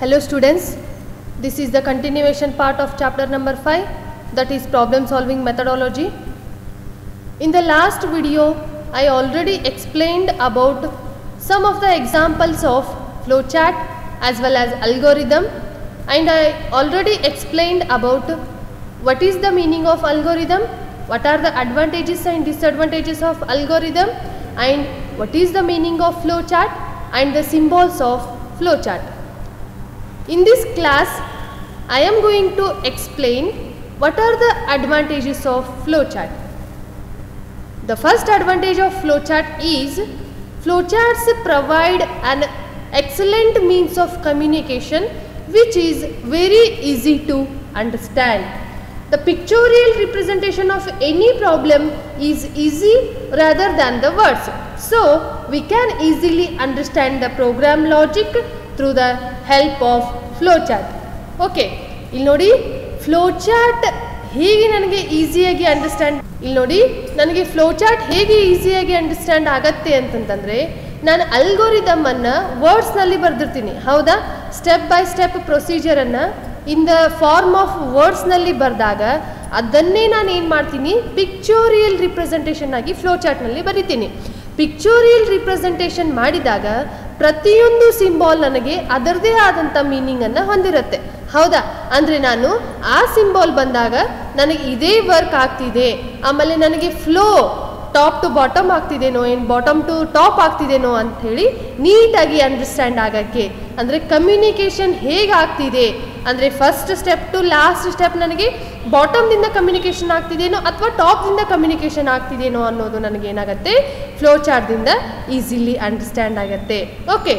Hello students, this is the continuation part of chapter number 5, that is problem solving methodology. In the last video, I already explained about some of the examples of flowchart as well as algorithm, and I already explained about what is the meaning of algorithm, what are the advantages and disadvantages of algorithm, and what is the meaning of flowchart and the symbols of flowchart. In this class, I am going to explain what are the advantages of flowchart. The first advantage of flowchart is flowcharts provide an excellent means of communication which is very easy to understand. The pictorial representation of any problem is easy rather than the words. So, we can easily understand the program logic through the help of flowchart. Okay, ಇಲ್ಲಿ ನೋಡಿ flowchart ಹೇಗೆ ನನಗೆ ಈಸಿಯಾಗಿ understand ನನಗೆ flowchart ಹೇಗೆ ಈಸಿಯಾಗಿ understand ಆಗತ್ತೆ ಅಂತಂತಂದರೆ, ನಾನು ಅಲ್ಗೋರಿದಮ್ ಅನ್ನು ವರ್ಡ್ಸ್ನಲ್ಲಿ ಬರೆದಿರ್ತೀನಿ, ಹೌದಾ? ಸ್ಟೆಪ್ ಬೈ ಸ್ಟೆಪ್ ಪ್ರೊಸೀಜರನ್ನು ಇನ್ ದ ಫಾರ್ಮ್ ಆಫ್ ವರ್ಡ್ಸ್ನಲ್ಲಿ ಬರೆದಾಗ ಅದನ್ನೇ ನಾನು ಏನು ಮಾಡ್ತೀನಿ, ಪಿಕ್ಚೋರಿಯಲ್ ರಿಪ್ರೆಸೆಂಟೇಷನ್ ಆಗಿ ಫ್ಲೋಚಾರ್ಟ್ನಲ್ಲಿ ಬರಿತೀನಿ. ಪಿಕ್ಚೋರಿಯಲ್ ರಿಪ್ರೆಸೆಂಟೇಷನ್ ಮಾಡಿದಾಗ ಪ್ರತಿಯೊಂದು ಸಿಂಬಾಲ್ ನನಗೆ ಅದರದೇ ಆದಂಥ ಮೀನಿಂಗನ್ನು ಹೊಂದಿರುತ್ತೆ, ಹೌದಾ? ಅಂದರೆ ನಾನು ಆ ಸಿಂಬಾಲ್ ಬಂದಾಗ ನನಗೆ ಇದೇ ವರ್ಕ್ ಆಗ್ತಿದೆ, ಆಮೇಲೆ ನನಗೆ ಫ್ಲೋ ಟಾಪ್ ಟು ಬಾಟಮ್ ಆಗ್ತಿದೇನೋ, ಏನು ಬಾಟಮ್ ಟು ಟಾಪ್ ಆಗ್ತಿದೇನೋ ಅಂಥೇಳಿ ನೀಟಾಗಿ ಅಂಡರ್ಸ್ಟ್ಯಾಂಡ್ ಆಗೋಕ್ಕೆ, ಅಂದರೆ ಕಮ್ಯುನಿಕೇಷನ್ ಹೇಗೆ ಆಗ್ತಿದೆ, ಅಂದರೆ first step to last step ನನಗೆ ಬಾಟಮ್ದಿಂದ ಕಮ್ಯುನಿಕೇಷನ್ ಆಗ್ತಿದೇನೋ ಅಥವಾ ಟಾಪ್ದಿಂದ ಕಮ್ಯುನಿಕೇಷನ್ ಆಗ್ತಿದೇನೋ ಅನ್ನೋದು ನನಗೇನಾಗುತ್ತೆ, ಫ್ಲೋಚಾರ್ಟ್ದಿಂದ ಈಸಿಲಿ ಅಂಡರ್ಸ್ಟ್ಯಾಂಡ್ ಆಗುತ್ತೆ. Okay,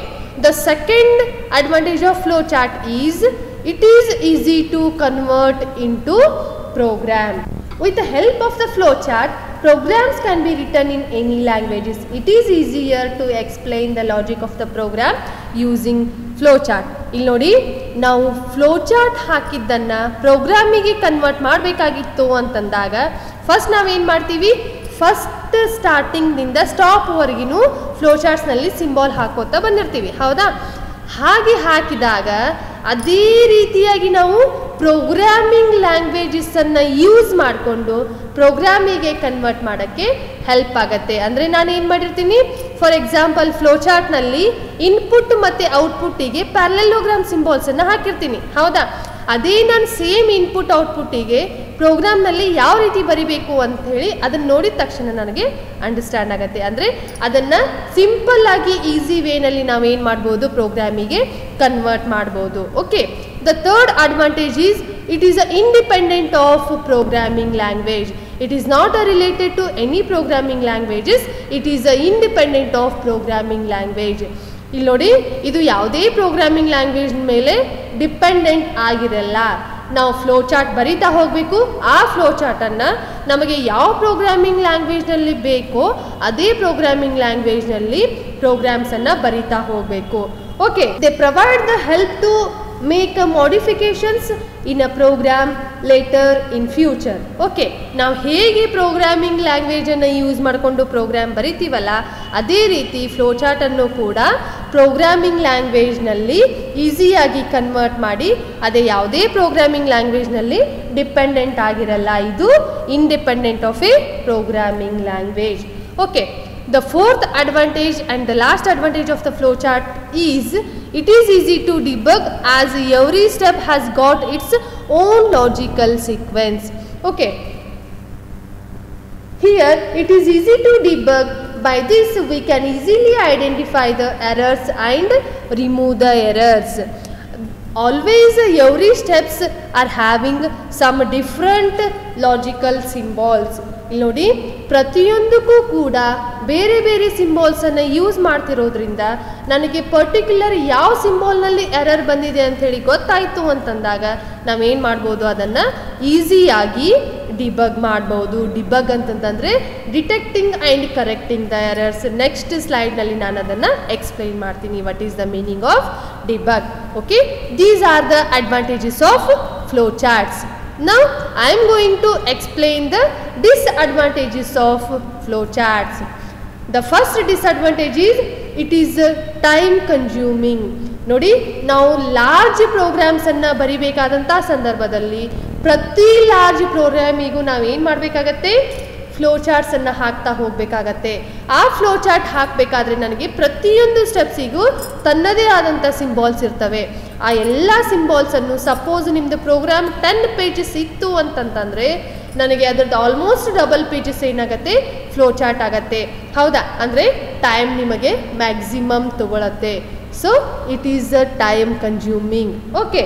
the second advantage of flowchart is it is easy to convert into program. With the help of the flowchart, programs can be written in any languages. It is easier to explain the logic of the program using flowchart. ಇಲ್ಲಿ ನೋಡಿ, ನಾವು flowchart ಹಾಕಿದ್ದನ್ನ ಪ್ರೋಗ್ರಾಮಿಗೆ convert ಮಾಡಬೇಕಾಗಿತ್ತು ಅಂತಂದಾಗ first ನಾವೇನು ಮಾಡ್ತೀವಿ, first ಸ್ಟಾರ್ಟಿಂಗ್ನಿಂದ ಸ್ಟಾಪ್ವರೆಗೂ ಫ್ಲೋಚಾರ್ಟ್ಸ್ನಲ್ಲಿ symbol ಹಾಕೋತಾ ಬಂದಿರ್ತೀವಿ, ಹೌದಾ? ಹಾಗೆ ಹಾಕಿದಾಗ ಅದೇ ರೀತಿಯಾಗಿ ನಾವು ಪ್ರೋಗ್ರಾಮಿಂಗ್ ಲ್ಯಾಂಗ್ವೇಜಸನ್ನು ಯೂಸ್ ಮಾಡಿಕೊಂಡು ಪ್ರೋಗ್ರಾಮಿಗೆ ಕನ್ವರ್ಟ್ ಮಾಡೋಕ್ಕೆ ಹೆಲ್ಪ್ ಆಗುತ್ತೆ. ಅಂದರೆ ನಾನು ಏನು ಮಾಡಿರ್ತೀನಿ, ಫಾರ್ ಎಕ್ಸಾಂಪಲ್ ಫ್ಲೋಚಾರ್ಟ್ನಲ್ಲಿ ಇನ್ಪುಟ್ ಮತ್ತು ಔಟ್ಪುಟ್ಟಿಗೆ ಪ್ಯಾರಲೆಲೋಗ್ರಾಮ್ ಸಿಂಬಾಲ್ಸನ್ನು ಹಾಕಿರ್ತೀನಿ, ಹೌದಾ? ಅದೇ ನಾನು ಸೇಮ್ ಇನ್ಪುಟ್ ಔಟ್ಪುಟ್ಟಿಗೆ ಪ್ರೋಗ್ರಾಮ್ನಲ್ಲಿ ಯಾವ ರೀತಿ ಬರಿಬೇಕು ಅಂತ ಹೇಳಿ ಅದನ್ನು ನೋಡಿದ ತಕ್ಷಣ ನನಗೆ ಅಂಡರ್ಸ್ಟ್ಯಾಂಡ್ ಆಗುತ್ತೆ. ಅಂದರೆ ಅದನ್ನು ಸಿಂಪಲ್ ಆಗಿ ಈಸಿ ವೇನಲ್ಲಿ ನಾವೇನು ಮಾಡ್ಬೋದು, ಪ್ರೋಗ್ರಾಮಿಗೆ ಕನ್ವರ್ಟ್ ಮಾಡ್ಬೋದು. Okay, the third advantage is it is a independent of programming language. It is not related to any programming languages. It is a independent of programming language. ಇಲ್ಲಿ ನೋಡಿ, ಇದು ಯಾವುದೇ ಪ್ರೋಗ್ರಾಮಿಂಗ್ ಲ್ಯಾಂಗ್ವೇಜ್ ಮೇಲೆ dependent ಆಗಿರಲ್ಲ. ನಾವು flowchart ಬರಿತಾ ಹೋಗಬೇಕು, ಆ ಫ್ಲೋಚಾರ್ಟನ್ನು ನಮಗೆ ಯಾವ ಪ್ರೋಗ್ರಾಮಿಂಗ್ ಲ್ಯಾಂಗ್ವೇಜ್ನಲ್ಲಿ ಬೇಕೋ ಅದೇ ಪ್ರೋಗ್ರಾಮಿಂಗ್ ಲ್ಯಾಂಗ್ವೇಜ್ನಲ್ಲಿ ಪ್ರೋಗ್ರಾಮ್ಸನ್ನು ಬರಿತಾ ಹೋಗಬೇಕು. Okay, they provide the help to make modifications in a program later in future. Okay, ನಾವು ಹೇಗೆ ಪ್ರೋಗ್ರಾಮಿಂಗ್ ಲ್ಯಾಂಗ್ವೇಜನ್ನು ಯೂಸ್ ಮಾಡಿಕೊಂಡು ಪ್ರೋಗ್ರಾಮ್ ಬರಿತೀವಲ್ಲ, ಅದೇ ರೀತಿ ಫ್ಲೋಚಾರ್ಟನ್ನು ಕೂಡ ಪ್ರೋಗ್ರಾಮಿಂಗ್ ಲ್ಯಾಂಗ್ವೇಜ್ನಲ್ಲಿ ಈಸಿಯಾಗಿ ಕನ್ವರ್ಟ್ ಮಾಡಿ, ಅದೇ ಯಾವುದೇ ಪ್ರೋಗ್ರಾಮಿಂಗ್ ಲ್ಯಾಂಗ್ವೇಜ್ನಲ್ಲಿ ಡಿಪೆಂಡೆಂಟ್ ಆಗಿರಲ್ಲ. ಇದು independent of A programming language. Okay, the fourth advantage and the last advantage of the flowchart is it is easy to debug as every step has got its own logical sequence. Okay, here it is easy to debug. By this we can easily identify the errors and remove the errors. Always every steps are having some different logical symbols. ಇಲ್ಲಿ ನೋಡಿ, ಪ್ರತಿಯೊಂದಕ್ಕೂ ಕೂಡ ಬೇರೆ ಬೇರೆ ಸಿಂಬಾಲ್ಸನ್ನು use ಮಾಡ್ತಿರೋದ್ರಿಂದ ನನಗೆ particular ಯಾವ ಸಿಂಬಾಲ್ನಲ್ಲಿ error ಬಂದಿದೆ ಅಂಥೇಳಿ ಗೊತ್ತಾಯಿತು ಅಂತಂದಾಗ ನಾವೇನು ಮಾಡ್ಬೋದು, ಅದನ್ನು ಈಸಿಯಾಗಿ ಡಿಬಗ್ ಮಾಡ್ಬೋದು. ಡಿಬಗ್ ಅಂತಂತಂದರೆ detecting and correcting the errors. Next ಸ್ಲೈಡ್ನಲ್ಲಿ ನಾನು ಅದನ್ನು ಎಕ್ಸ್ಪ್ಲೈನ್ ಮಾಡ್ತೀನಿ, what is the meaning of debug. Okay, these are the advantages of flow charts. Now I am going to explain the disadvantages of flowcharts. The first disadvantage is it is time consuming. ನೋಡಿ, ನಾವು large ಪ್ರೋಗ್ರಾಮ್ಸನ್ನು ಬರಿಬೇಕಾದಂಥ ಸಂದರ್ಭದಲ್ಲಿ ಪ್ರತಿ large ಪ್ರೋಗ್ರಾಮಿಗೂ ನಾವೇನು ಮಾಡಬೇಕಾಗತ್ತೆ, flow ಚಾರ್ಟ್ಸನ್ನು ಹಾಕ್ತಾ ಹೋಗಬೇಕಾಗತ್ತೆ. ಆ flow chart ಹಾಕಬೇಕಾದ್ರೆ ನನಗೆ ಪ್ರತಿಯೊಂದು ಸ್ಟೆಪ್ಸಿಗೂ ತನ್ನದೇ ಆದಂಥ ಸಿಂಬಾಲ್ಸ್ ಇರ್ತವೆ. ಆ ಎಲ್ಲ ಸಿಂಬಾಲ್ಸನ್ನು ಸಪೋಸ್ ನಿಮ್ಮದು ಪ್ರೋಗ್ರಾಮ್ 10 ಪೇಜಸ್ ಇತ್ತು ಅಂತಂತಂದರೆ ನನಗೆ ಅದರದ್ದು ಆಲ್ಮೋಸ್ಟ್ ಡಬಲ್ ಪೇಜಸ್ ಏನಾಗುತ್ತೆ, ಫ್ಲೋ ಚಾರ್ಟ್ ಆಗತ್ತೆ. ಹೌದಾ? ಅಂದರೆ ಟೈಮ್ ನಿಮಗೆ ಮ್ಯಾಕ್ಸಿಮಮ್ ತಗೊಳತ್ತೆ. So it is a time consuming. Okay,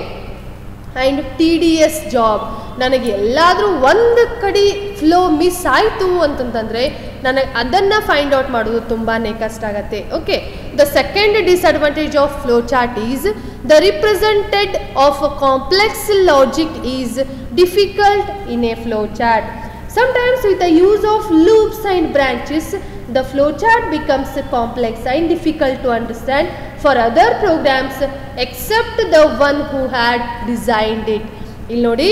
and TDS job. ನನಗೆ ಎಲ್ಲಾದರೂ ಒಂದು ಕಡೆ ಫ್ಲೋ ಮಿಸ್ ಆಯಿತು ಅಂತಂತಂದರೆ ನನಗೆ ಅದನ್ನು ಫೈಂಡ್ ಔಟ್ ಮಾಡೋದು ತುಂಬಾ ಕಷ್ಟ ಆಗುತ್ತೆ. Okay, the second disadvantage of flow chart is the represented of a complex logic is difficult in a flow chart. Sometimes with the use of loops and branches, the flowchart becomes complex and difficult to understand for other programs except the one who had designed it. ಇಲ್ಲಿ ನೋಡಿ,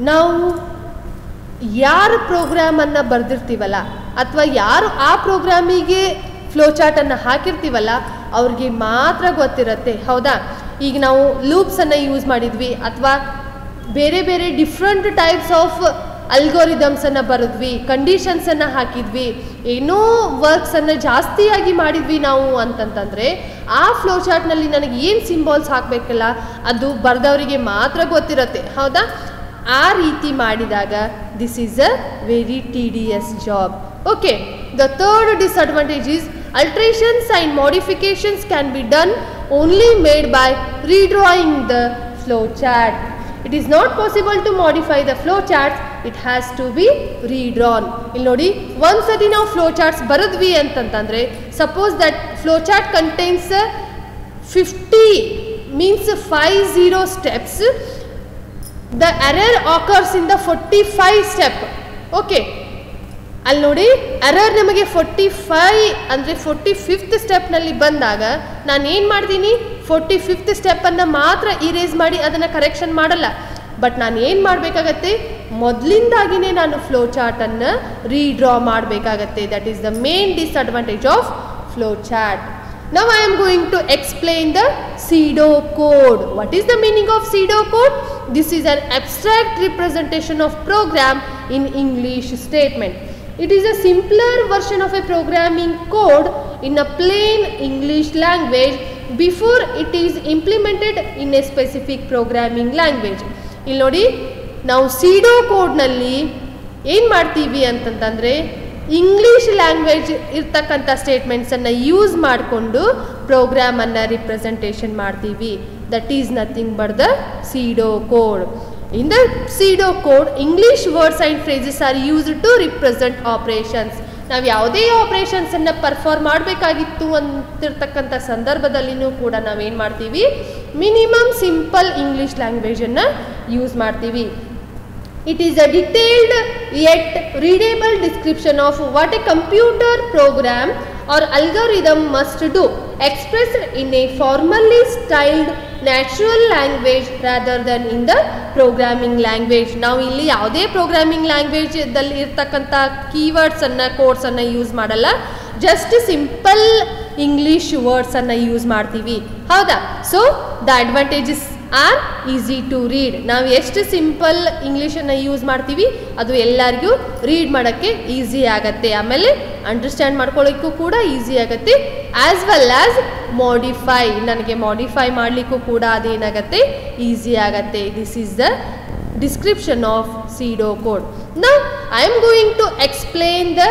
ನಾವು ಯಾರು ಪ್ರೋಗ್ರಾಮನ್ನು ಬರೆದಿರ್ತೀವಲ್ಲ ಅಥವಾ ಯಾರು ಆ ಪ್ರೋಗ್ರಾಮಿಗೆ flow ಚಾರ್ಟನ್ನು ಹಾಕಿರ್ತೀವಲ್ಲ ಅವ್ರಿಗೆ ಮಾತ್ರ ಗೊತ್ತಿರುತ್ತೆ. ಹೌದಾ? ಈಗ ನಾವು ಲೂಪ್ಸನ್ನು ಯೂಸ್ ಮಾಡಿದ್ವಿ ಅಥವಾ ಬೇರೆ ಬೇರೆ ಡಿಫ್ರೆಂಟ್ ಟೈಪ್ಸ್ ಆಫ್ ಅಲ್ಗೋರಿದಮ್ಸನ್ನು ಬರೆದ್ವಿ, ಕಂಡೀಷನ್ಸನ್ನು ಹಾಕಿದ್ವಿ, ಏನೋ ವರ್ಕ್ಸನ್ನು ಜಾಸ್ತಿಯಾಗಿ ಮಾಡಿದ್ವಿ ನಾವು ಅಂತಂತಂದರೆ ಆ ಫ್ಲೋ ಚಾರ್ಟ್ನಲ್ಲಿ ನನಗೆ ಏನು ಸಿಂಬಾಲ್ಸ್ ಹಾಕಬೇಕಲ್ಲ ಅದು ಬರೆದವರಿಗೆ ಮಾತ್ರ ಗೊತ್ತಿರುತ್ತೆ. ಹೌದಾ? ಆ ರೀತಿ ಮಾಡಿದಾಗ this is a very TDS job. Okay, the third disadvantage is alterations and modifications can be done only made by redrawing the flow chart. It is not possible to modify the flow charts, it has to be redrawn. ಇಲ್ಲಿ ನೋಡಿ, ಒಂದ್ಸತಿ ನಾವು flow charts ಬರೆದ್ವಿ ಅಂತಂತಂದರೆ suppose that flow chart contains 50 means 50 steps. The error occurs in the 45 step. Okay, ಅಲ್ಲಿ ನೋಡಿ, error ನಮಗೆ 45 ಅಂದರೆ 45th ಸ್ಟೆಪ್ನಲ್ಲಿ ಬಂದಾಗ ನಾನು ಏನು ಮಾಡ್ತೀನಿ, 45th ಸ್ಟೆಪ್ಪನ್ನು ಮಾತ್ರ ಇರೇಸ್ ಮಾಡಿ ಅದನ್ನು ಕರೆಕ್ಷನ್ ಮಾಡಲ್ಲ. ಬಟ್ ನಾನು ಏನು ಮಾಡಬೇಕಾಗತ್ತೆ, ಮೊದಲಿಂದಾಗಿಯೇ ನಾನು ಫ್ಲೋ ಚಾರ್ಟನ್ನು ರೀಡ್ರಾ ಮಾಡಬೇಕಾಗತ್ತೆ. That is the main disadvantage of flow chart. Now I am going to explain the pseudo code. What is the meaning of pseudo code? This is an abstract representation of program in English statement. It is a simpler version of a programming code in a plain English language before it is implemented in a specific programming language. ಇಲ್ಲಿ ನೋಡಿ, ನಾವು ಸೀಡೋ ಕೋಡ್ನಲ್ಲಿ ಏನು ಮಾಡ್ತೀವಿ ಅಂತಂತಂದರೆ English language ಇರ್ತಕ್ಕಂಥ ಸ್ಟೇಟ್ಮೆಂಟ್ಸನ್ನು use ಮಾಡಿಕೊಂಡು ಪ್ರೋಗ್ರಾಮನ್ನು ರಿಪ್ರೆಸೆಂಟೇಷನ್ ಮಾಡ್ತೀವಿ. That is nothing but the pseudo code. In the pseudo code, English words and phrases are used to represent operations. ನಾವು ಯಾವುದೇ ಆಪರೇಷನ್ಸನ್ನು ಪರ್ಫಾರ್ಮ್ ಮಾಡಬೇಕಾಗಿತ್ತು ಅಂತಿರ್ತಕ್ಕಂಥ ಸಂದರ್ಭದಲ್ಲಿನೂ ಕೂಡ ನಾವೇನು ಮಾಡ್ತೀವಿ, ಮಿನಿಮಮ್ ಸಿಂಪಲ್ ಇಂಗ್ಲೀಷ್ ಲ್ಯಾಂಗ್ವೇಜನ್ನು ಯೂಸ್ ಮಾಡ್ತೀವಿ. It is a detailed yet readable description of what a computer program or algorithm must do, expressed in a formally styled natural language rather than in the programming language. ನಾವು ಇಲ್ಲಿ ಯಾವುದೇ programming ಲ್ಯಾಂಗ್ವೇಜಲ್ಲಿ ಇರ್ತಕ್ಕಂಥ ಕೀವರ್ಡ್ಸನ್ನು ಕೋಡ್ಸನ್ನು use ಮಾಡಲ್ಲ, just simple English ವರ್ಡ್ಸನ್ನು use ಮಾಡ್ತೀವಿ. ಹೌದಾ? So the advantages are easy to read. ನಾವು ಎಷ್ಟು ಸಿಂಪಲ್ ಇಂಗ್ಲೀಷನ್ನು ಯೂಸ್ ಮಾಡ್ತೀವಿ ಅದು ಎಲ್ಲರಿಗೂ ರೀಡ್ ಮಾಡೋಕ್ಕೆ ಈಸಿ ಆಗುತ್ತೆ, ಆಮೇಲೆ ಅಂಡರ್ಸ್ಟ್ಯಾಂಡ್ ಮಾಡ್ಕೊಳ್ಳೋಕ್ಕೂ ಕೂಡ ಈಸಿ ಆಗುತ್ತೆ. ಆ್ಯಸ್ ವೆಲ್ ಆ್ಯಸ್ ಮಾಡಿಫೈ, ನನಗೆ ಮಾಡಿಫೈ ಮಾಡಲಿಕ್ಕೂ ಕೂಡ ಅದೇನಾಗುತ್ತೆ, ಈಸಿ ಆಗುತ್ತೆ. This is the description of pseudo code. Now I am going to explain the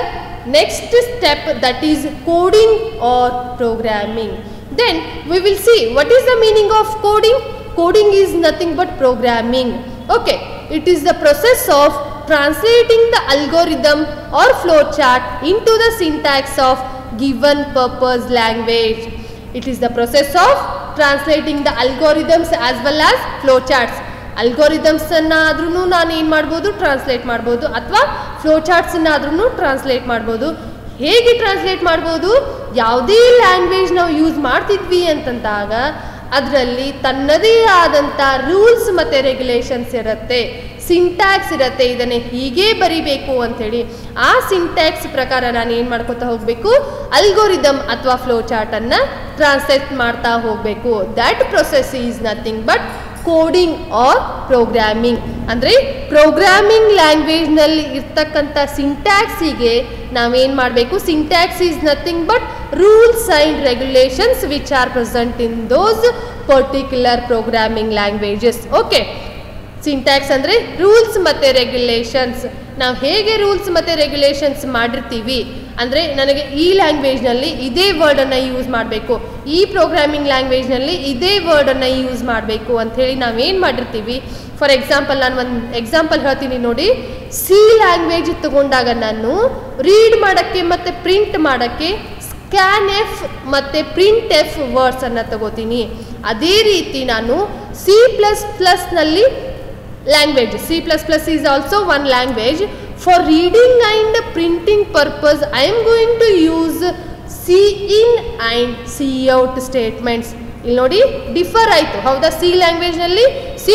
next step, that is coding or programming. Then we will see what is the meaning of coding. Coding is nothing but programming. Okay, it is the process of translating the algorithm or flowchart into the syntax of given purpose language. It is the process of translating the algorithms as well as flowcharts. ಅಲ್ಗೋರಿದಮ್ಸನ್ನು ಆದ್ರೂ ನಾನು ಏನು ಮಾಡ್ಬೋದು, translate ಮಾಡ್ಬೋದು, ಅಥವಾ flow ಚಾರ್ಟ್ಸನ್ನಾದ್ರೂ translate ಮಾಡ್ಬೋದು. ಹೇಗೆ translate ಮಾಡ್ಬೋದು, ಯಾವುದೇ ಲ್ಯಾಂಗ್ವೇಜ್ ನಾವು ಯೂಸ್ ಮಾಡ್ತಿದ್ವಿ ಅಂತಂದಾಗ ಅದರಲ್ಲಿ ತನ್ನದೇ ಆದಂಥ ರೂಲ್ಸ್ ಮತ್ತು ರೆಗ್ಯುಲೇಷನ್ಸ್ ಇರುತ್ತೆ. ಸಿಂಟ್ಯಾಕ್ಸ್ ಇರುತ್ತೆ, ಇದನ್ನೇ ಹೀಗೆ ಬರಿಬೇಕು ಅಂಥೇಳಿ. ಆ ಸಿಂಟ್ಯಾಕ್ಸ್ ಪ್ರಕಾರ ನಾನು ಏನು ಮಾಡ್ಕೊತಾ ಹೋಗಬೇಕು, ಅಲ್ಗೋರಿದಮ್ ಅಥವಾ ಫ್ಲೋ ಚಾರ್ಟನ್ನು ಟ್ರಾನ್ಸ್ಲೇಟ್ ಮಾಡ್ತಾ ಹೋಗಬೇಕು. That process is nothing but coding or programming. ಅಂದರೆ ಪ್ರೋಗ್ರಾಮಿಂಗ್ ಲ್ಯಾಂಗ್ವೇಜ್ನಲ್ಲಿ ಇರ್ತಕ್ಕಂಥ ಸಿಂಟ್ಯಾಕ್ಸಿಗೆ ನಾವೇನು ಮಾಡಬೇಕು, syntax is nothing but rules and regulations which are present in those particular programming languages. Okay, syntax ಅಂದರೆ ರೂಲ್ಸ್ ಮತ್ತು ರೆಗ್ಯುಲೇಷನ್ಸ್. ನಾವು ಹೇಗೆ ರೂಲ್ಸ್ ಮತ್ತು ರೆಗ್ಯುಲೇಷನ್ಸ್ ಮಾಡಿರ್ತೀವಿ ಅಂದರೆ ನನಗೆ ಈ ಲ್ಯಾಂಗ್ವೇಜ್ನಲ್ಲಿ ಇದೇ ವರ್ಡನ್ನು ಯೂಸ್ ಮಾಡಬೇಕು, ಈ ಪ್ರೋಗ್ರಾಮಿಂಗ್ ಲ್ಯಾಂಗ್ವೇಜ್ನಲ್ಲಿ ಇದೇ ವರ್ಡನ್ನು ಯೂಸ್ ಮಾಡಬೇಕು ಅಂಥೇಳಿ ನಾವೇನು ಮಾಡಿರ್ತೀವಿ. ಫಾರ್ ಎಕ್ಸಾಂಪಲ್ ನಾನು ಒಂದು ಎಕ್ಸಾಂಪಲ್ ಹೇಳ್ತೀನಿ ನೋಡಿ. ಸಿ ಲ್ಯಾಂಗ್ವೇಜ್ ತಗೊಂಡಾಗ ನಾನು ರೀಡ್ ಮಾಡೋಕ್ಕೆ ಮತ್ತು ಪ್ರಿಂಟ್ ಮಾಡೋಕ್ಕೆ ಸ್ಕ್ಯಾನ್ ಎಫ್ ಮತ್ತು ಪ್ರಿಂಟ್ ಎಫ್ ವರ್ಡ್ಸನ್ನು ತಗೋತೀನಿ. ಅದೇ ರೀತಿ ನಾನು C++ನಲ್ಲಿ language. C++ is also one language. For reading and printing purpose, I am going to use cin and cout statements. ಇಲ್ಲಿ ನೋಡಿ ಡಿಫರ್ ಆಯಿತು, ಹೌದಾ? ಸಿ ಲ್ಯಾಂಗ್ವೇಜ್ನಲ್ಲಿ C++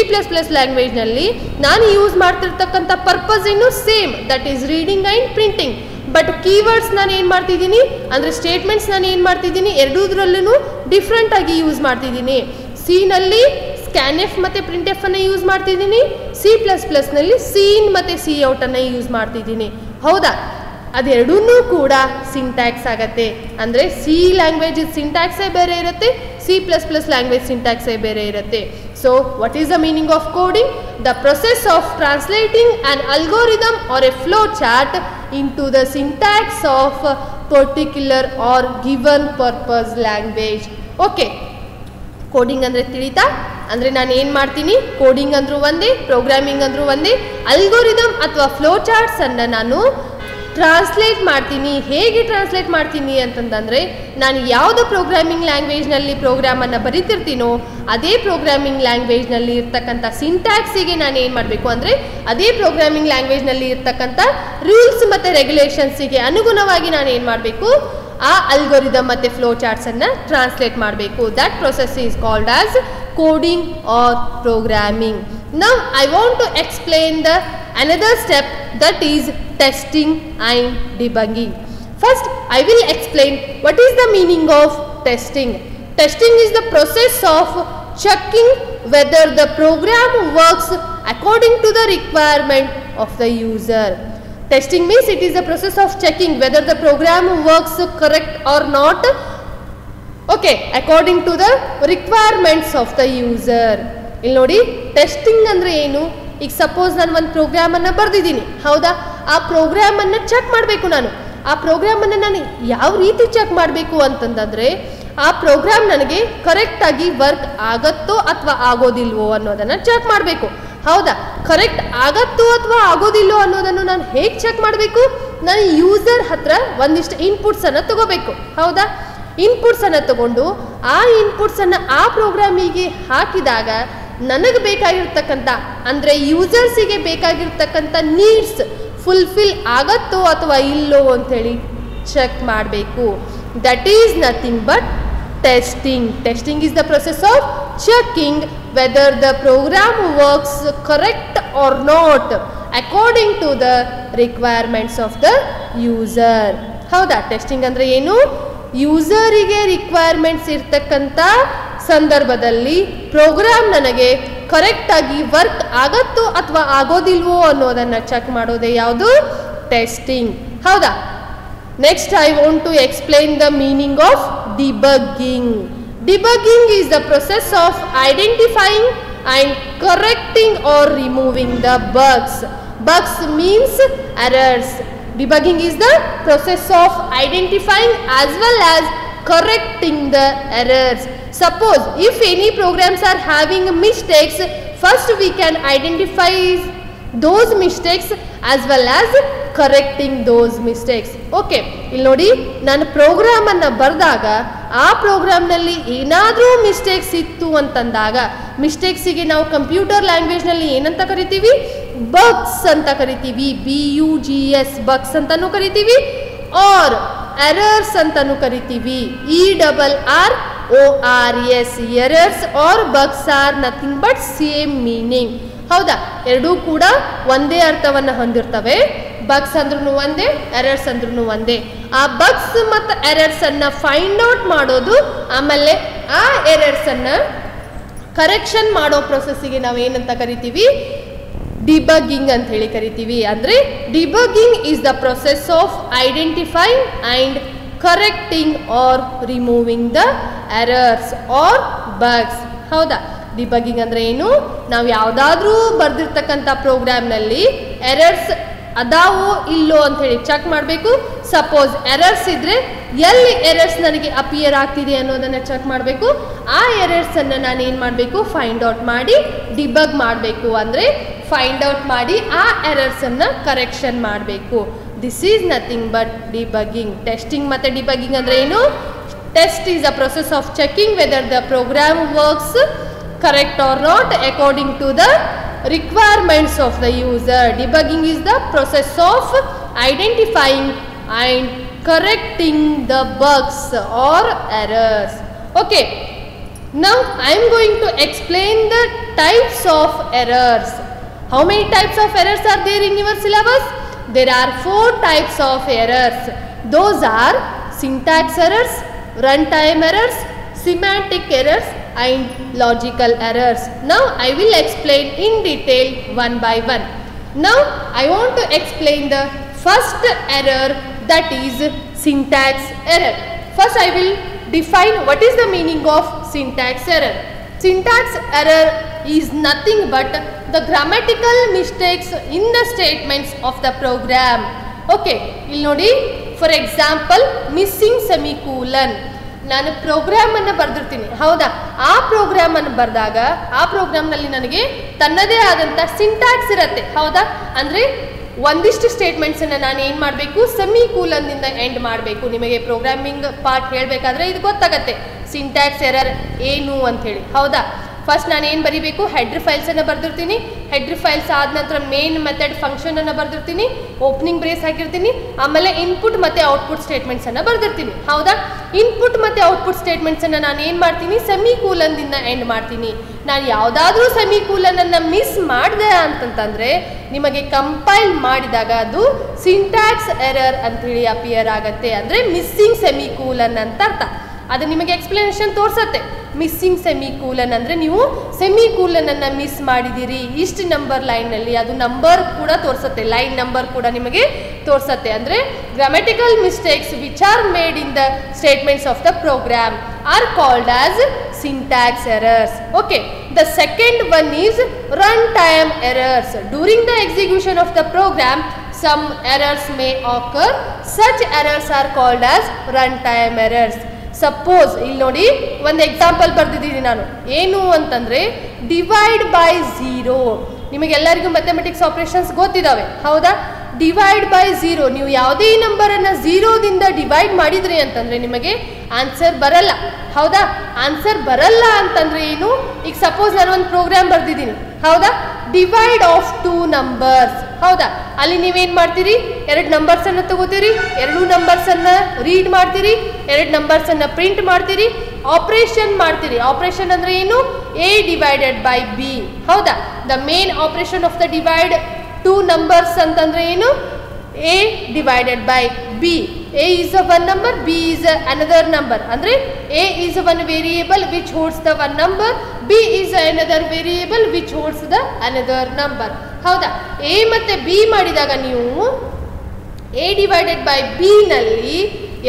ಲ್ಯಾಂಗ್ವೇಜ್ನಲ್ಲಿ ನಾನು ಯೂಸ್ ಮಾಡ್ತಿರ್ತಕ್ಕಂಥ ಪರ್ಪಸ್ ಏನು same, that is reading and printing. But keywords ನಾನು ಏನು ಮಾಡ್ತಿದ್ದೀನಿ ಅಂದರೆ ಸ್ಟೇಟ್ಮೆಂಟ್ಸ್ ನಾನು ಏನು ಮಾಡ್ತಿದ್ದೀನಿ, ಎರಡೂದ್ರಲ್ಲೂ ಡಿಫ್ರೆಂಟಾಗಿ ಯೂಸ್ ಮಾಡ್ತಿದ್ದೀನಿ. ಸಿನಲ್ಲಿ ಸ್ಕ್ಯಾನ್ ಎಫ್ ಮತ್ತು ಪ್ರಿಂಟ್ ಎಫ್ ಅನ್ನು ಯೂಸ್ ಮಾಡ್ತಿದ್ದೀನಿ, C++ನಲ್ಲಿ ಸೀನ್ ಮತ್ತು cout ಅನ್ನು ಯೂಸ್ ಮಾಡ್ತಿದ್ದೀನಿ, ಹೌದಾ? ಅದೆರಡೂ ಕೂಡ ಸಿಂಟ್ಯಾಕ್ಸ್ ಆಗತ್ತೆ. ಅಂದರೆ ಸಿ ಲ್ಯಾಂಗ್ವೇಜ್ ಸಿಂಟ್ಯಾಕ್ಸೇ ಬೇರೆ ಇರುತ್ತೆ, C++ ಲ್ಯಾಂಗ್ವೇಜ್ ಸಿಂಟ್ಯಾಕ್ಸೇ ಬೇರೆ ಇರುತ್ತೆ. So what is the meaning of coding? The process of translating an algorithm or a flow chart into the syntax of particular or given purpose language. Okay, coding ಅಂದರೆ ತಿಳಿತಾ? ಅಂದರೆ ನಾನು ಏನು ಮಾಡ್ತೀನಿ, ಕೋಡಿಂಗ್ ಅಂದರೂ ಒಂದೇ, ಪ್ರೋಗ್ರಾಮಿಂಗ್ ಅಂದರೂ ಒಂದೇ. ಅಲ್ಗೋರಿದಮ್ ಅಥವಾ ಫ್ಲೋ ಚಾರ್ಟ್ಸನ್ನು ನಾನು ಟ್ರಾನ್ಸ್ಲೇಟ್ ಮಾಡ್ತೀನಿ. ಹೇಗೆ ಟ್ರಾನ್ಸ್ಲೇಟ್ ಮಾಡ್ತೀನಿ ಅಂತಂದರೆ, ನಾನು ಯಾವುದೋ ಪ್ರೋಗ್ರಾಮಿಂಗ್ ಲ್ಯಾಂಗ್ವೇಜ್ನಲ್ಲಿ ಪ್ರೋಗ್ರಾಮನ್ನು ಬರೀತಿರ್ತೀನೋ ಅದೇ ಪ್ರೋಗ್ರಾಮಿಂಗ್ ಲ್ಯಾಂಗ್ವೇಜ್ನಲ್ಲಿ ಇರ್ತಕ್ಕಂಥ ಸಿಂಟ್ಯಾಕ್ಸಿಗೆ ನಾನು ಏನು ಮಾಡಬೇಕು ಅಂದರೆ, ಅದೇ ಪ್ರೋಗ್ರಾಮಿಂಗ್ ಲ್ಯಾಂಗ್ವೇಜ್ನಲ್ಲಿ ಇರ್ತಕ್ಕಂಥ ರೂಲ್ಸ್ ಮತ್ತು ರೆಗ್ಯುಲೇಷನ್ಸಿಗೆ ಅನುಗುಣವಾಗಿ ನಾನು ಏನು ಮಾಡಬೇಕು, ಆ ಅಲ್ಗೋರಿದಮ್ ಮತ್ತು ಫ್ಲೋ ಚಾರ್ಟ್ಸನ್ನು ಟ್ರಾನ್ಸ್ಲೇಟ್ ಮಾಡಬೇಕು. That process is called as coding or programming. Now I want to explain the another step, that is testing and debugging. First I will explain what is the meaning of testing. Testing is the process of checking whether the program works according to the requirement of the user. Testing means it is the process of checking whether the program works correct or not, okay, according to the requirements of the user. ಇಲ್ಲಿ ನೋಡಿ, testing ಅಂದರೆ ಏನು? ಈಗ suppose ನಾನು ಒಂದು ಪ್ರೋಗ್ರಾಮನ್ನು ಬರೆದಿದ್ದೀನಿ, ಹೌದಾ? ಆ ಪ್ರೋಗ್ರಾಮನ್ನು ಚೆಕ್ ಮಾಡಬೇಕು. ಆ ಪ್ರೋಗ್ರಾಮನ್ನು ನಾನು ಯಾವ ರೀತಿ ಚೆಕ್ ಮಾಡಬೇಕು ಅಂತಂದರೆ, ಆ ಪ್ರೋಗ್ರಾಮ್ ನನಗೆ ಕರೆಕ್ಟಾಗಿ ವರ್ಕ್ ಆಗತ್ತೋ ಅಥವಾ ಆಗೋದಿಲ್ವೋ ಅನ್ನೋದನ್ನು ಚೆಕ್ ಮಾಡಬೇಕು, ಹೌದಾ? ಕರೆಕ್ಟ್ ಆಗತ್ತೋ ಅಥವಾ ಆಗೋದಿಲ್ಲೋ ಅನ್ನೋದನ್ನು ನಾನು ಹೇಗೆ ಚೆಕ್ ಮಾಡಬೇಕು? ನಾನು ಯೂಸರ್ ಹತ್ರ ಒಂದಿಷ್ಟು ಇನ್ಪುಟ್ಸನ್ನು ತಗೋಬೇಕು, ಹೌದಾ? ಇನ್ಪುಟ್ಸನ್ನು ತಗೊಂಡು ಆ ಇನ್ಪುಟ್ಸನ್ನು ಆ ಪ್ರೋಗ್ರಾಮಿಗೆ ಹಾಕಿದಾಗ ನನಗೆ ಬೇಕಾಗಿರ್ತಕ್ಕಂಥ ಅಂದರೆ ಯೂಸರ್ಸಿಗೆ ಬೇಕಾಗಿರ್ತಕ್ಕಂಥ ನೀಡ್ಸ್ ಫುಲ್ಫಿಲ್ ಆಗತ್ತೋ ಅಥವಾ ಇಲ್ಲೋ ಅಂಥೇಳಿ ಚೆಕ್ ಮಾಡಬೇಕು. That is nothing but testing. Testing is the process of checking whether the program works correct or not according to the requirements of the user, ಹೌದಾ? ಟೆಸ್ಟಿಂಗ್ ಅಂದರೆ ಏನು? ಯೂಸರಿಗೆ ರಿಕ್ವೈರ್ಮೆಂಟ್ಸ್ ಇರ್ತಕ್ಕಂಥ ಸಂದರ್ಭದಲ್ಲಿ ಪ್ರೋಗ್ರಾಮ್ ನನಗೆ ಕರೆಕ್ಟಾಗಿ ವರ್ಕ್ ಆಗತ್ತೋ ಅಥವಾ ಆಗೋದಿಲ್ವೋ ಅನ್ನೋದನ್ನು ಚೆಕ್ ಮಾಡೋದೇ ಯಾವುದು? ಟೆಸ್ಟಿಂಗ್, ಹೌದಾ? Next I want to explain the meaning of debugging. Debugging is the process of identifying and correcting or removing the bugs. Bugs means errors. Debugging is the process of identifying as well as correcting the errors. Suppose if any programs are having mistakes, first we can identify those mistakes as well as correcting those mistakes. Okay, ಇಲ್ಲಿ ನೋಡಿ, ನಾನು ಪ್ರೋಗ್ರಾಮನ್ನು ಬರೆದಾಗ ಆ ಪ್ರೋಗ್ರಾಮ್ನಲ್ಲಿ ಏನಾದರೂ mistakes ಇತ್ತು ಅಂತಂದಾಗ, ಮಿಸ್ಟೇಕ್ಸಿಗೆ ನಾವು computer ಲ್ಯಾಂಗ್ವೇಜ್ನಲ್ಲಿ ಏನಂತ ಕರಿತೀವಿ? ಬಗ್ಸ್ ಅಂತ ಕರಿತೀವಿ. BUGS ಬಗ್ಸ್ ಅಂತಲೂ ಕರಿತೀವಿ, ಆರ್ ಎರರ್ಸ್ ಅಂತಲೂ ಕರಿತೀವಿ. ERRORS. Errors or bugs are nothing but same meaning. ಹೌದಾ? ಎರಡೂ ಕೂಡ ಒಂದೇ ಅರ್ಥವನ್ನು ಹೊಂದಿರ್ತವೆ. ಬಗ್ಸ್ ಅಂದ್ರೂ ಒಂದೇ, ಎರರ್ಸ್ ಅಂದ್ರೂ ಒಂದೇ. ಆ ಬಗ್ಸ್ ಮತ್ತು ಎರರ್ಸ್ ಅನ್ನ ಫೈಂಡ್ ಔಟ್ ಮಾಡೋದು, ಆಮೇಲೆ ಆ ಎರರ್ಸ್ ಅನ್ನ ಕರೆಕ್ಷನ್ ಮಾಡೋ ಪ್ರೊಸೆಸ್ಸಿಗೆ ನಾವು ಏನಂತ ಕರಿತೀವಿ? ಡಿಬಗ್ಗಿಂಗ್ ಅಂತ ಹೇಳಿ ಕರಿತೀವಿ. ಅಂದ್ರೆ debugging is the process of identifying and correcting or removing the errors or bugs. ಹೌದಾ? ಡಿಬಗ್ಗಿಂಗ್ ಅಂದ್ರೆ ಏನು? ನಾವು ಯಾವುದಾದ್ರೂ ಬರ್ದಿರ್ತಕ್ಕಂಥ ಪ್ರೋಗ್ರಾಮ್ನಲ್ಲಿ ಎರರ್ಸ್ ಅದಾವೋ ಇಲ್ಲೋ ಅಂತ ಹೇಳಿ ಚೆಕ್ ಮಾಡಬೇಕು. ಸಪೋಸ್ ಎರರ್ಸ್ ಇದ್ರೆ ಎಲ್ಲಿ ಎರರ್ಸ್ ನನಗೆ ಅಪಿಯರ್ ಆಗ್ತಿದೆ ಅನ್ನೋದನ್ನ ಚೆಕ್ ಮಾಡಬೇಕು. ಆ ಎರರ್ಸ್ ಅನ್ನ ನಾನು ಏನು ಮಾಡಬೇಕು? ಫೈಂಡ್ ಔಟ್ ಮಾಡಿ ಡಿಬಗ್ ಮಾಡಬೇಕು. ಅಂದ್ರೆ ಫೈಂಡ್ ಔಟ್ ಮಾಡಿ ಆ ಎರರ್ಸ್ ಅನ್ನ ಕರೆಕ್ಷನ್ ಮಾಡಬೇಕು. This is nothing but debugging. Testing ಮತ್ತೆ ಡಿಬಗ್ಗಿಂಗ್ ಅಂದ್ರೆ ಏನು? Test is a process of checking whether the program works correct or not according to the requirements of the user. Debugging is the process of identifying and correcting the bugs or errors. Okay, now I am going to explain the types of errors. How many types of errors are there in your syllabus? There are 4 types of errors. Those are syntax errors, runtime errors, semantic errors and logical errors. Now I will explain in detail one by one. Now I want to explain the first error, that is syntax error. First I will define what is the meaning of syntax error. Syntax error is nothing but the grammatical mistakes in the statements of the program. Okay, ಇಲ್ಲಿ ನೋಡಿ, for example missing semicolon. ನಾನು program ಅನ್ನು ಬರೆದಿರ್ತೀನಿ. ಹೌದಾ? ಆ program ಅನ್ನು ಬರೆದಾಗ ಆ ಪ್ರೋಗ್ರಾಮ್ನಲ್ಲಿ ನನಗೆ ತನ್ನದೇ ಆದಂಥ ಸಿಂಟ್ಯಾಕ್ಸ್ ಇರುತ್ತೆ. ಹೌದಾ? ಅಂದರೆ ಒಂದಿಷ್ಟು ಸ್ಟೇಟ್ಮೆಂಟ್ಸ್ ಅನ್ನು ನಾನು ಏನು ಮಾಡಬೇಕು? ಸೆಮಿಕೋಲನ್ನಿಂದ ಎಂಡ್ ಮಾಡಬೇಕು. ನಿಮಗೆ ಪ್ರೋಗ್ರಾಮಿಂಗ್ ಪಾರ್ಟ್ ಹೇಳಬೇಕಾದ್ರೆ ಇದು ಗೊತ್ತಾಗತ್ತೆ ಸಿಂಟ್ಯಾಕ್ಸ್ ಎರರ್ ಏನು ಅಂತ ಹೇಳಿ. ಹೌದಾ? ಫಸ್ಟ್ ನಾನು ಏನು ಬರೀಬೇಕು? ಹೆಡ್ರ್ ಫೈಲ್ಸನ್ನು ಬರೆದಿರ್ತೀನಿ. ಹೆಡ್ರ್ ಫೈಲ್ಸ್ ಆದ ನಂತರ ಮೇನ್ ಮೆಥಡ್ ಫಂಕ್ಷನನ್ನು ಬರೆದಿರ್ತೀನಿ, ಓಪನಿಂಗ್ ಬ್ರೇಸ್ ಹಾಕಿರ್ತೀನಿ, ಆಮೇಲೆ ಇನ್ಪುಟ್ ಮತ್ತು ಔಟ್ಪುಟ್ ಸ್ಟೇಟ್ಮೆಂಟ್ಸನ್ನು ಬರೆದಿರ್ತೀನಿ. ಹೌದಾ? ಇನ್ಪುಟ್ ಮತ್ತು ಔಟ್ಪುಟ್ ಸ್ಟೇಟ್ಮೆಂಟ್ಸನ್ನು ನಾನು ಏನು ಮಾಡ್ತೀನಿ? ಸೆಮಿಕೋಲನ್ನಿಂದ ಎಂಡ್ ಮಾಡ್ತೀನಿ. ನಾನು ಯಾವುದಾದ್ರೂ ಸೆಮಿಕೋಲನನ್ನು ಮಿಸ್ ಮಾಡಿದೆ ಅಂತಂತಂದರೆ ನಿಮಗೆ ಕಂಪೈಲ್ ಮಾಡಿದಾಗ ಅದು ಸಿಂಟ್ಯಾಕ್ಸ್ ಎರರ್ ಅಂಥೇಳಿ ಅಪಿಯರ್ ಆಗುತ್ತೆ. ಅಂದರೆ ಮಿಸ್ಸಿಂಗ್ ಸೆಮಿಕೋಲನ್ ಅಂತ ಅರ್ಥ. ಅದು ನಿಮಗೆ ಎಕ್ಸ್ಪ್ಲನೇಷನ್ ತೋರಿಸುತ್ತೆ. ಮಿಸ್ಸಿಂಗ್ ಸೆಮಿಕೋಲನ್ ಅಂದರೆ ನೀವು ಸೆಮಿಕೋಲನನ್ನು ಮಿಸ್ ಮಾಡಿದ್ದೀರಿ ಇಷ್ಟು ನಂಬರ್ ಲೈನ್ನಲ್ಲಿ, ಅದು ನಂಬರ್ ಕೂಡ ತೋರಿಸುತ್ತೆ, ಲೈನ್ ನಂಬರ್ ಕೂಡ ನಿಮಗೆ ತೋರಿಸುತ್ತೆ. ಅಂದರೆ grammatical mistakes which are made in the statements of the program are called as syntax errors. Okay, the second one is runtime errors. During the execution of the program some errors may occur. Such errors are called as runtime errors. Suppose ಇಲ್ಲಿ ನೋಡಿ ಒಂದು example ಬರ್ದಿದ್ದೀನಿ ನಾನು. ಏನು ಅಂತಂದರೆ divide by zero. ನಿಮಗೆಲ್ಲರಿಗೂ mathematics operations ಗೊತ್ತಿದ್ದಾವೆ. ಹೌದಾ? Divide by zero, ನೀವು ಯಾವುದೇ ನಂಬರನ್ನು ಝೀರೋದಿಂದ ಡಿವೈಡ್ ಮಾಡಿದ್ರಿ ಅಂತಂದರೆ ನಿಮಗೆ ಆನ್ಸರ್ ಬರಲ್ಲ. ಹೌದಾ? ಆನ್ಸರ್ ಬರಲ್ಲ ಅಂತಂದರೆ ಏನು? ಈಗ ಸಪೋಸ್ ನಾನು ಒಂದು ಪ್ರೋಗ್ರಾಮ್ ಬರ್ದಿದ್ದೀನಿ. ಹೌದಾ? Divide of 2 numbers. ಹೌದಾ? ಅಲ್ಲಿ ನೀವೇನು ಮಾಡ್ತೀರಿ? 2 ನಂಬರ್ಸನ್ನು ತಗೋತೀರಿ, 2 ನಂಬರ್ಸನ್ನು ರೀಡ್ ಮಾಡ್ತೀರಿ, 2 ನಂಬರ್ಸನ್ನು ಪ್ರಿಂಟ್ ಮಾಡ್ತೀರಿ, ಆಪರೇಷನ್ ಮಾಡ್ತೀರಿ. ಆಪರೇಷನ್ ಅಂದರೆ ಏನು? A divided by B. ಹೌದಾ? The main operation of the divide 2 numbers ಅಂತಂದರೆ ಏನು? A divided by B. A is a one number, B is another number. ಅಂದರೆ A is one variable which holds the one number, B is another variable which holds the another number. ಹೌದಾ? A ಮತ್ತು B ಮಾಡಿದಾಗ ನೀವು A divided by B ನಲ್ಲಿ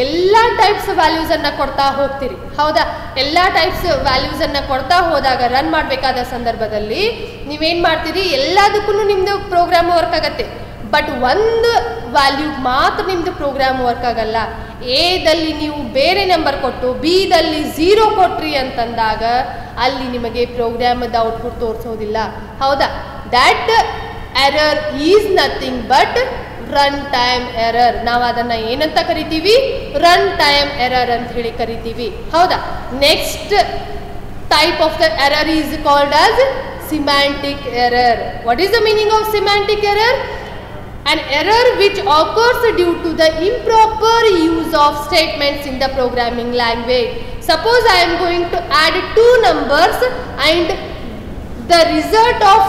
ಎಲ್ಲ types ವ್ಯಾಲ್ಯೂಸನ್ನು ಕೊಡ್ತಾ ಹೋಗ್ತೀರಿ. ಹೌದಾ? ಎಲ್ಲ ಟೈಪ್ಸ್ ವ್ಯಾಲ್ಯೂಸನ್ನು ಕೊಡ್ತಾ ಹೋದಾಗ ರನ್ ಮಾಡಬೇಕಾದ ಸಂದರ್ಭದಲ್ಲಿ ನೀವೇನು ಮಾಡ್ತೀರಿ? ಎಲ್ಲದಕ್ಕೂ ನಿಮ್ಮದು ಪ್ರೋಗ್ರಾಮ್ ವರ್ಕ್ ಆಗುತ್ತೆ. ಬಟ್ ಒಂದು ವ್ಯಾಲ್ಯೂಗೆ ಮಾತ್ರ ನಿಮ್ಮದು ಪ್ರೋಗ್ರಾಮ್ ವರ್ಕ್ ಆಗಲ್ಲ. ಎದಲ್ಲಿ ನೀವು ಬೇರೆ ನಂಬರ್ ಕೊಟ್ಟು ಬಿದಲ್ಲಿ 0 ಕೊಟ್ರಿ ಅಂತಂದಾಗ ಅಲ್ಲಿ ನಿಮಗೆ ಪ್ರೋಗ್ರಾಮದ ಔಟ್ಪುಟ್ ತೋರಿಸೋದಿಲ್ಲ. ಹೌದಾ? That error is nothing but run time error. ನಾವು ಅದನ್ನು ಏನಂತ ಕರಿತೀವಿ? ರನ್ ಟೈಮ್ ಎರರ್ ಅಂತ ಹೇಳಿ ಕರಿತೀವಿ. ಹೌದಾ? Next type of the error is called as semantic error. What is the meaning of semantic error? An error which occurs due to the improper use of statements in the programming language. Suppose I am going to add 2 numbers and the result of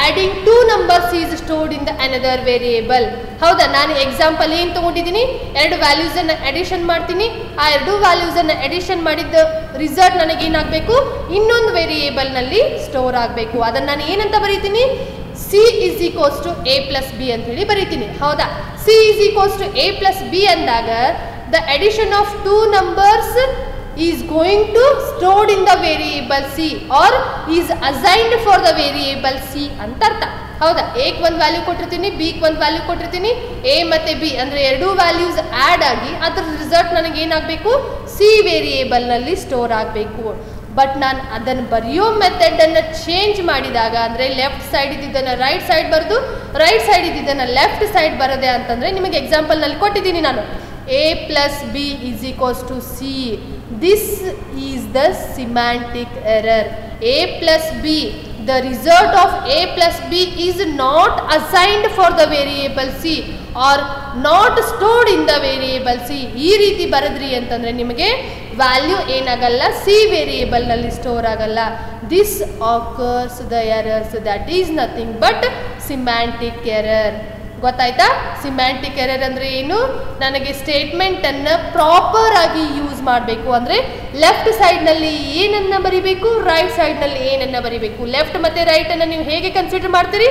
adding two numbers is stored in the another variable. ಹೌದಾ, ನಾನು example ಏನು ತಗೊಂಡಿದ್ದೀನಿ, ಎರಡು values ಅನ್ನು addition ಮಾಡ್ತೀನಿ, ಆ ಎರಡು values ಅನ್ನು ಅಡಿಷನ್ ಮಾಡಿದ ರಿಸಲ್ಟ್ ನನಗೆ ಏನಾಗಬೇಕು, ಇನ್ನೊಂದು ವೇರಿಯೇಬಲ್ ನಲ್ಲಿ ಸ್ಟೋರ್ ಆಗಬೇಕು. ಅದನ್ನು ನಾನು ಏನಂತ ಬರೀತೀನಿ, C is equals to A plus B ಅಂತ ಹೇಳಿ ಬರೀತೀನಿ. ಹೌದಾ, C is equals to A plus B ಅಂದಾಗ the addition of two numbers is going to stored in the variable C or is assigned for the variable C ಅಂತ ಅರ್ಥ. ಹೌದಾ, ಎಗೆ ಒಂದು ವ್ಯಾಲ್ಯೂ ಕೊಟ್ಟಿರ್ತೀನಿ, ಬಿಗೆ ಒಂದು ವ್ಯಾಲ್ಯೂ ಕೊಟ್ಟಿರ್ತೀನಿ, ಎ ಮತ್ತು ಬಿ ಅಂದರೆ ಎರಡೂ ವ್ಯಾಲ್ಯೂಸ್ ಆ್ಯಡ್ ಆಗಿ ಅದರ ರಿಸಲ್ಟ್ ನನಗೆ ಏನಾಗಬೇಕು, ಸಿ ವೇರಿಯೇಬಲ್ನಲ್ಲಿ ಸ್ಟೋರ್ ಆಗಬೇಕು. ಬಟ್ ನಾನು ಅದನ್ನು ಬರೆಯೋ ಮೆಥಡನ್ನು ಚೇಂಜ್ ಮಾಡಿದಾಗ, ಅಂದರೆ ಲೆಫ್ಟ್ ಸೈಡ್ ಇದ್ದಿದ್ದನ್ನು ರೈಟ್ ಸೈಡ್ ಬರೆದು ರೈಟ್ ಸೈಡ್ ಇದ್ದಿದ್ದನ್ನು ಲೆಫ್ಟ್ ಸೈಡ್ ಬರದೆ ಅಂತಂದರೆ ನಿಮಗೆ ಎಕ್ಸಾಂಪಲ್ನಲ್ಲಿ ಕೊಟ್ಟಿದ್ದೀನಿ ನಾನು, A plus B is equals to C. This is the semantic error. A plus B, the result of A plus B is not assigned for the variable C or not stored in the variable C. ಈ ರೀತಿ ಬರೆದ್ರಿ ಅಂತಂದರೆ ನಿಮಗೆ value ಏನಾಗಲ್ಲ, C ವೇರಿಯೇಬಲ್ನಲ್ಲಿ store ಆಗಲ್ಲ. This occurs the errors, that is nothing but semantic error. ಗೊತ್ತಾಯ್ತಾ? Semantic error ಅಂದರೆ ಏನು, ನನಗೆ ಸ್ಟೇಟ್ಮೆಂಟನ್ನು ಪ್ರಾಪರ್ ಆಗಿ ಯೂಸ್ ಮಾಡಬೇಕು. ಅಂದರೆ ಲೆಫ್ಟ್ ಸೈಡ್ನಲ್ಲಿ ಏನನ್ನು ಬರಿಬೇಕು, ರೈಟ್ ಸೈಡ್ನಲ್ಲಿ ಏನನ್ನು ಬರಿಬೇಕು. ಲೆಫ್ಟ್ ಮತ್ತು ರೈಟನ್ನು ನೀವು ಹೇಗೆ ಕನ್ಸಿಡರ್ ಮಾಡ್ತೀರಿ,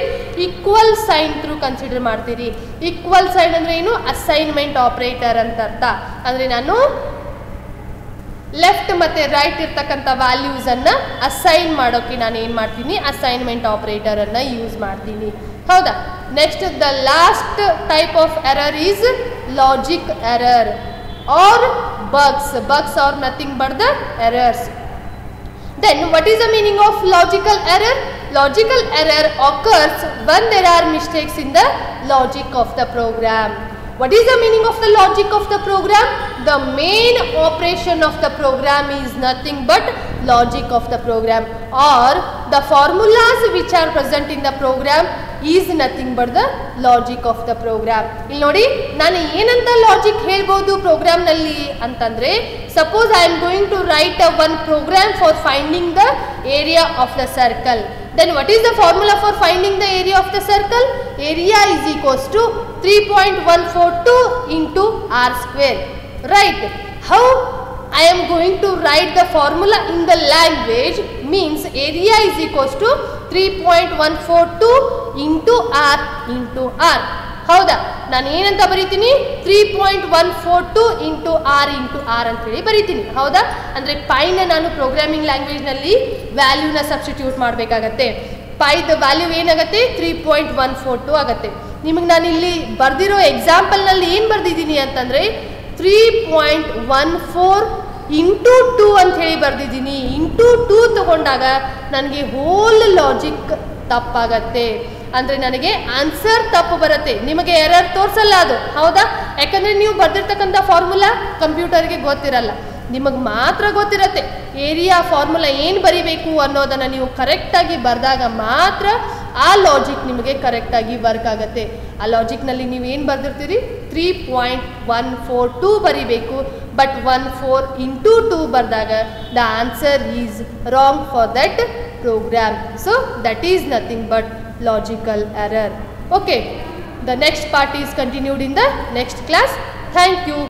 ಈಕ್ವಲ್ ಸೈನ್ ಥ್ರೂ ಕನ್ಸಿಡರ್ ಮಾಡ್ತೀರಿ. ಈಕ್ವಲ್ ಸೈನ್ ಅಂದರೆ ಏನು, ಅಸೈನ್ಮೆಂಟ್ ಆಪರೇಟರ್ ಅಂತ ಅರ್ಥ. ಅಂದರೆ ನಾನು ಲೆಫ್ಟ್ ಮತ್ತು ರೈಟ್ ಇರ್ತಕ್ಕಂಥ ವ್ಯಾಲ್ಯೂಸನ್ನು ಅಸೈನ್ ಮಾಡೋಕ್ಕೆ ನಾನು ಏನು ಮಾಡ್ತೀನಿ, ಅಸೈನ್ಮೆಂಟ್ ಆಪರೇಟರನ್ನು ಯೂಸ್ ಮಾಡ್ತೀನಿ. ಹೌದಾ, next the last type of error is logic error or bugs are nothing but the errors. Then what is the meaning of logical error? Logical error occurs when there are mistakes in the logic of the program. What is the meaning of the logic of the program? The main operation of the program is nothing but logic of the program, or the formulas which are present in the program is nothing but the logic of the program. ಇಲ್ಲಿ ನೋಡಿ, ನಾನು ಏನಂತ logic ಹೇಳ್ಬೋದು ಪ್ರೋಗ್ರಾಮ್ನಲ್ಲಿ ಅಂತಂದರೆ, suppose I am going to write one program for finding the area of the circle. Then what is the formula for finding the area of the circle? Area is equals to 3.142 into r square. Right? How I am going to write the formula in the language means area is equals to 3.142 into r into r. ಹೌದಾ, ನಾನು ಏನಂತ ಬರೀತೀನಿ, 3.142 into R into R ಅಂತೇಳಿ ಬರೀತೀನಿ. ಹೌದಾ, ಅಂದರೆ ಪೈನ ನಾನು programming ಲ್ಯಾಂಗ್ವೇಜ್ನಲ್ಲಿ ವ್ಯಾಲ್ಯೂನ substitute ಮಾಡಬೇಕಾಗತ್ತೆ. ಪೈದ ವ್ಯಾಲ್ಯೂ ಏನಾಗುತ್ತೆ, 3.142 ಆಗುತ್ತೆ. ನಿಮಗೆ ನಾನು ಇಲ್ಲಿ ಬರೆದಿರೋ ಎಕ್ಸಾಂಪಲ್ನಲ್ಲಿ ಏನು ಬರೆದಿದ್ದೀನಿ ಅಂತಂದರೆ 3.14 ಇಂಟು 2 ಅಂತ ಹೇಳಿ ಬರೆದಿದ್ದೀನಿ. ಇಂಟು 2 ತಗೊಂಡಾಗ ನನಗೆ ಹೋಲ್ ಲಾಜಿಕ್ ತಪ್ಪಾಗತ್ತೆ, ಅಂದರೆ ನನಗೆ ಆನ್ಸರ್ ತಪ್ಪು ಬರುತ್ತೆ. ನಿಮಗೆ ಎರರ್ ತೋರಿಸಲ್ಲ ಅದು. ಹೌದಾ, ಯಾಕಂದರೆ ನೀವು ಬರೆದಿರ್ತಕ್ಕಂಥ ಫಾರ್ಮುಲಾ ಕಂಪ್ಯೂಟರ್ಗೆ ಗೊತ್ತಿರಲ್ಲ, ನಿಮಗೆ ಮಾತ್ರ ಗೊತ್ತಿರತ್ತೆ. ಏರಿಯಾ ಫಾರ್ಮುಲಾ ಏನು ಬರಿಬೇಕು ಅನ್ನೋದನ್ನು ನೀವು ಕರೆಕ್ಟಾಗಿ ಬರೆದಾಗ ಮಾತ್ರ ಆ ಲಾಜಿಕ್ ನಿಮಗೆ ಕರೆಕ್ಟಾಗಿ ವರ್ಕ್ ಆಗುತ್ತೆ. ಆ ಲಾಜಿಕ್ನಲ್ಲಿ ನೀವು ಏನು ಬರೆದಿರ್ತೀರಿ, 3.142 ಬರಿಬೇಕು. ಬಟ್ 14 ಇಂಟು 2 ಬರೆದಾಗ the answer is wrong for that program. So that is nothing but logical error. Okay, the next part is continued in the next class. Thank you.